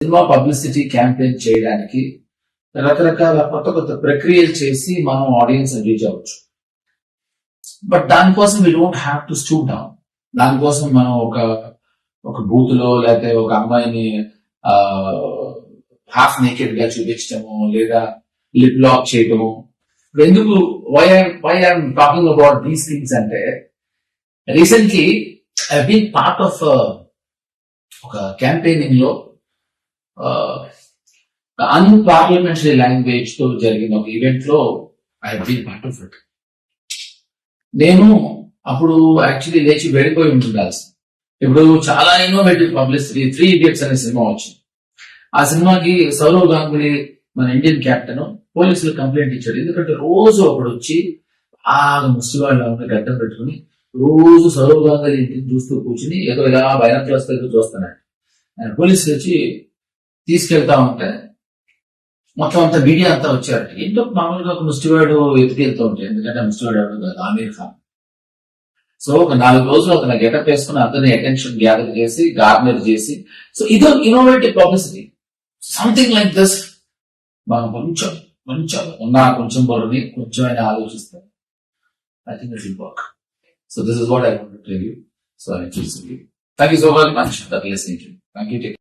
Cinema publicity campaign చేయడానికి రకరకాల కొత్త ప్రక్రియలు చేసి మనం ఆడియన్స్ రీచ్ అవ్వచ్చు. బట్ దానికోసం we don't have to stoop down. దానికోసం మనం ఒక బూత్ లో లేకపోతే ఒక అమ్మాయిని హాఫ్ నేకెడ్ గా చూపించడము లేదా లిప్ లాక్ చేయటము. ఎందుకు why I'm talking about these things అంటే, recently I been part of ఒక క్యాంపెయినింగ్ లో అన్పార్లమెంటరీ లాంగ్వేజ్ తో జరిగిన ఒక ఈవెంట్ లో I been part of it. నేను అప్పుడు యాక్చువల్లీ లేచి వెళ్ళిపోయి ఉంటుండాల్సి. ఇప్పుడు చాలా ఇన్నోవేటివ్ పబ్లిసిటీ 3 Idiots అనే సినిమా వచ్చింది. ఆ సినిమాకి సౌరవ్ గంగూలీ మన ఇండియన్ కెప్టెన్ పోలీసులు కంప్లైంట్ ఇచ్చాడు. ఎందుకంటే రోజు అప్పుడు వచ్చి బాగా ముస్లివాళ్ళ గడ్డం పెట్టుకుని రోజు సౌరవ్ గంగూలీ ఇంటిని చూస్తూ కూర్చుని ఏదో ఇలా బైనాక్యులర్స్ దగ్గర చూస్తున్నాడు. ఆయన పోలీసులు వచ్చి తీసుకెళ్తా ఉంటే మొత్తం అంతా మీడియా అంతా వచ్చారు. ఏంటో మామూలుగా ఒక ముస్లివాడు ఎత్తుకెళ్తూ ఉంటాయి, ఎందుకంటే ముస్లివాడు ఎవరు కాదు, ఆమీర్ ఖాన్. సో ఒక 4 రోజులు అతను గెటప్ వేసుకుని అతని అటెన్షన్ గ్యాదర్ చేసి గార్నర్ చేసి, సో ఇదో innovative publicity. Something like this మనం కొంచెం కొంచెం బరువుని కొంచెం అయినా ఆలోచిస్తాం. I think it will work. So this is what I want to tell you. So I choose you. Thank you so very much for listening. Thank you.